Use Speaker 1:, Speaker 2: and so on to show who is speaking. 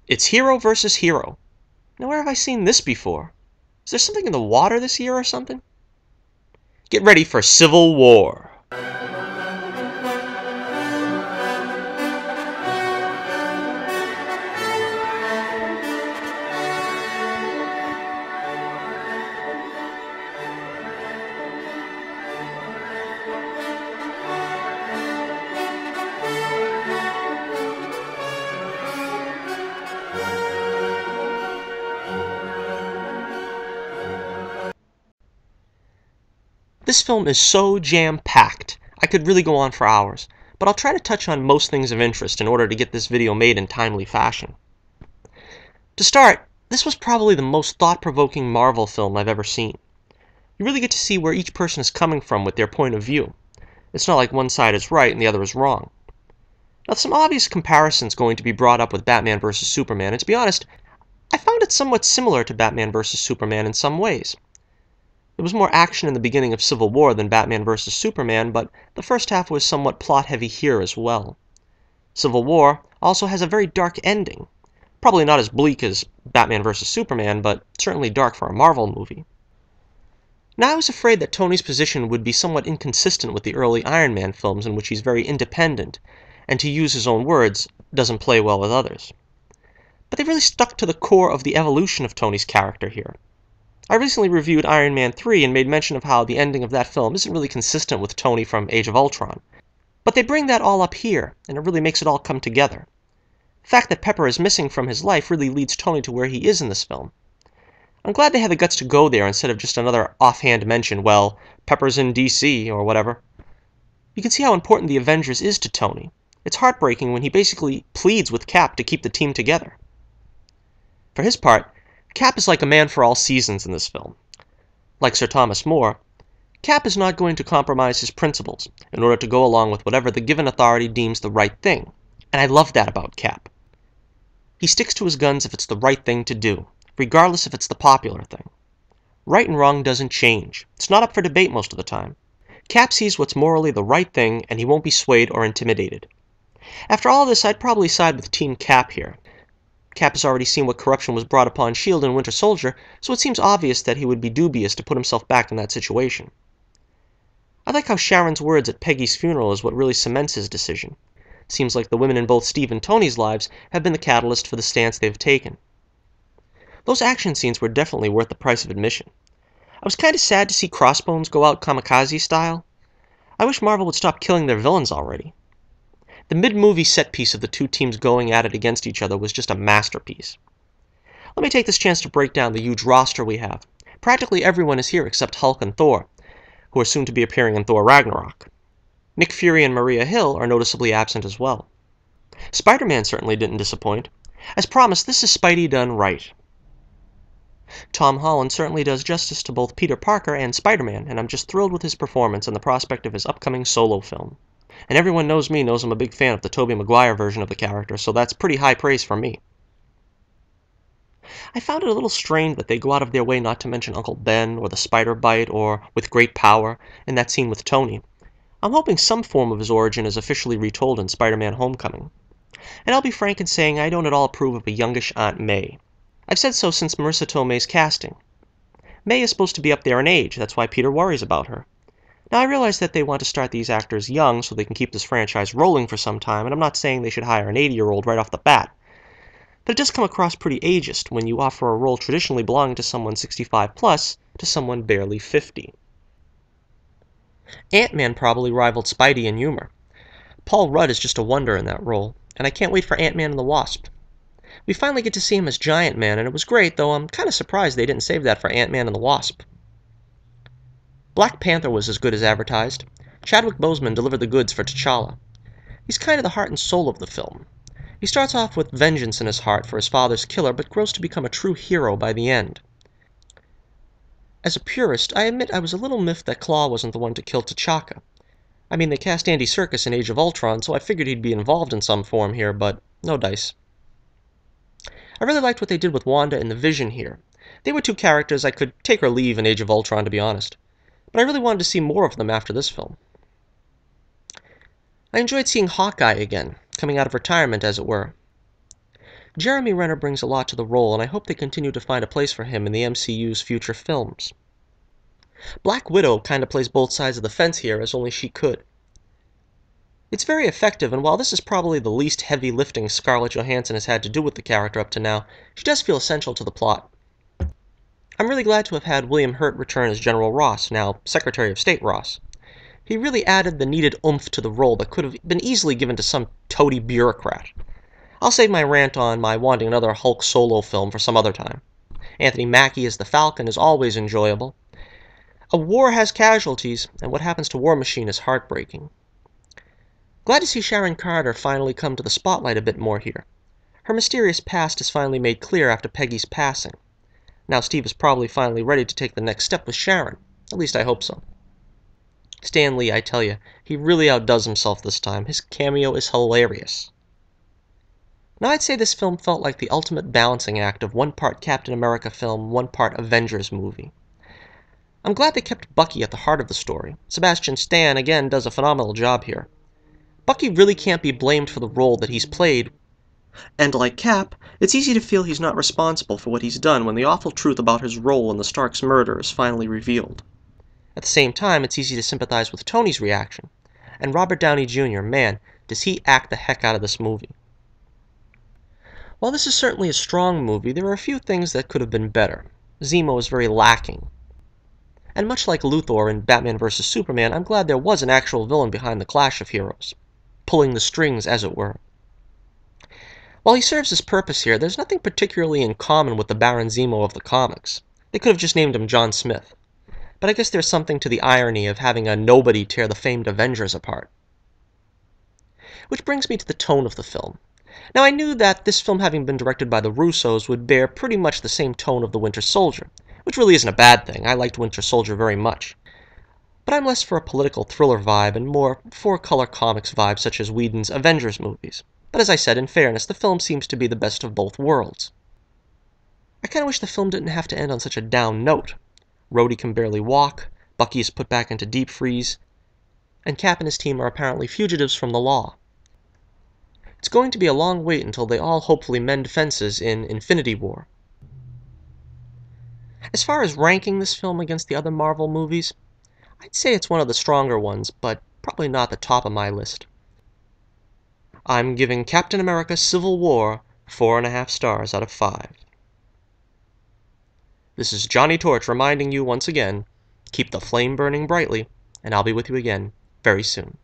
Speaker 1: It's hero versus hero. Now where have I seen this before? Is there something in the water this year or something? Get ready for Civil War. This film is so jam-packed, I could really go on for hours, but I'll try to touch on most things of interest in order to get this video made in timely fashion. To start, this was probably the most thought-provoking Marvel film I've ever seen. You really get to see where each person is coming from with their point of view. It's not like one side is right and the other is wrong. Now, some obvious comparisons going to be brought up with Batman vs. Superman, and to be honest, I found it somewhat similar to Batman vs. Superman in some ways. There was more action in the beginning of Civil War than Batman vs. Superman, but the first half was somewhat plot-heavy here as well. Civil War also has a very dark ending. Probably not as bleak as Batman vs. Superman, but certainly dark for a Marvel movie. Now I was afraid that Tony's position would be somewhat inconsistent with the early Iron Man films in which he's very independent, and to use his own words, doesn't play well with others. But they really stuck to the core of the evolution of Tony's character here. I recently reviewed Iron Man 3 and made mention of how the ending of that film isn't really consistent with Tony from Age of Ultron. But they bring that all up here, and it really makes it all come together. The fact that Pepper is missing from his life really leads Tony to where he is in this film. I'm glad they had the guts to go there instead of just another offhand mention, well, Pepper's in DC, or whatever. You can see how important the Avengers is to Tony. It's heartbreaking when he basically pleads with Cap to keep the team together. For his part, Cap is like a man for all seasons in this film. Like Sir Thomas More, Cap is not going to compromise his principles in order to go along with whatever the given authority deems the right thing, and I love that about Cap. He sticks to his guns if it's the right thing to do, regardless if it's the popular thing. Right and wrong doesn't change. It's not up for debate most of the time. Cap sees what's morally the right thing, and he won't be swayed or intimidated. After all this, I'd probably side with Team Cap here. Cap has already seen what corruption was brought upon S.H.I.E.L.D. and Winter Soldier, so it seems obvious that he would be dubious to put himself back in that situation. I like how Sharon's words at Peggy's funeral is what really cements his decision. Seems like the women in both Steve and Tony's lives have been the catalyst for the stance they've taken. Those action scenes were definitely worth the price of admission. I was kind of sad to see Crossbones go out kamikaze style. I wish Marvel would stop killing their villains already. The mid-movie set piece of the two teams going at it against each other was just a masterpiece. Let me take this chance to break down the huge roster we have. Practically everyone is here except Hulk and Thor, who are soon to be appearing in Thor Ragnarok. Nick Fury and Maria Hill are noticeably absent as well. SpiderMan certainly didn't disappoint. As promised, this is Spidey done right. Tom Holland certainly does justice to both Peter Parker and Spider-Man, and I'm just thrilled with his performance and the prospect of his upcoming solo film. And everyone knows me knows I'm a big fan of the Tobey Maguire version of the character, so that's pretty high praise from me. I found it a little strange that they go out of their way not to mention Uncle Ben, or the spider bite, or with great power, in that scene with Tony. I'm hoping some form of his origin is officially retold in Spider-Man Homecoming. And I'll be frank in saying I don't at all approve of a youngish Aunt May. I've said so since Marissa Tomei's casting. May is supposed to be up there in age, that's why Peter worries about her. Now I realize that they want to start these actors young so they can keep this franchise rolling for some time, and I'm not saying they should hire an 80-year-old right off the bat. But it does come across pretty ageist when you offer a role traditionally belonging to someone 65 plus to someone barely 50. AntMan probably rivaled Spidey in humor. Paul Rudd is just a wonder in that role, and I can't wait for Ant-Man and the Wasp. We finally get to see him as Giant Man, and it was great, though I'm kind of surprised they didn't save that for Ant-Man and the Wasp. Black Panther was as good as advertised. Chadwick Boseman delivered the goods for T'Challa. He's kind of the heart and soul of the film. He starts off with vengeance in his heart for his father's killer, but grows to become a true hero by the end. As a purist, I admit I was a little miffed that Klaue wasn't the one to kill T'Chaka. I mean, they cast Andy Serkis in Age of Ultron, so I figured he'd be involved in some form here, but no dice. I really liked what they did with Wanda and the Vision here. They were two characters I could take or leave in Age of Ultron, to be honest. But I really wanted to see more of them after this film. I enjoyed seeing Hawkeye again, coming out of retirement as it were. Jeremy Renner brings a lot to the role, and I hope they continue to find a place for him in the MCU's future films. Black Widow kind of plays both sides of the fence here, as only she could. It's very effective, and while this is probably the least heavy lifting Scarlett Johansson has had to do with the character up to now, she does feel essential to the plot. I'm really glad to have had William Hurt return as General Ross, now Secretary of State Ross. He really added the needed oomph to the role that could have been easily given to some toady bureaucrat. I'll save my rant on my wanting another Hulk solo film for some other time. Anthony Mackie as the Falcon is always enjoyable. A war has casualties, and what happens to War Machine is heartbreaking. Glad to see Sharon Carter finally come to the spotlight a bit more here. Her mysterious past is finally made clear after Peggy's passing. Now Steve is probably finally ready to take the next step with Sharon. At least I hope so. Stan Lee, I tell you, he really outdoes himself this time. His cameo is hilarious. Now I'd say this film felt like the ultimate balancing act of one part Captain America film, one part Avengers movie. I'm glad they kept Bucky at the heart of the story. Sebastian Stan, again, does a phenomenal job here. Bucky really can't be blamed for the role that he's played, and like Cap, it's easy to feel he's not responsible for what he's done when the awful truth about his role in the Starks murder is finally revealed. At the same time, it's easy to sympathize with Tony's reaction. And Robert Downey Jr., man, does he act the heck out of this movie. While this is certainly a strong movie, there are a few things that could have been better. Zemo is very lacking. And much like Luthor in Batman vs. Superman, I'm glad there was an actual villain behind the clash of heroes, pulling the strings, as it were. While he serves his purpose here, there's nothing particularly in common with the Baron Zemo of the comics. They could have just named him John Smith. But I guess there's something to the irony of having a nobody tear the famed Avengers apart. Which brings me to the tone of the film. Now I knew that this film, having been directed by the Russos, would bear pretty much the same tone of The Winter Soldier, which really isn't a bad thing. I liked Winter Soldier very much. But I'm less for a political thriller vibe and more for a color comics vibe such as Whedon's Avengers movies. But as I said, in fairness, the film seems to be the best of both worlds. I kinda wish the film didn't have to end on such a down note. Rhodey can barely walk, Bucky is put back into deep freeze, and Cap and his team are apparently fugitives from the law. It's going to be a long wait until they all hopefully mend fences in Infinity War. As far as ranking this film against the other Marvel movies, I'd say it's one of the stronger ones, but probably not the top of my list. I'm giving Captain America Civil War 4.5 stars out of 5. This is Johnnie Torch reminding you once again, keep the flame burning brightly, and I'll be with you again very soon.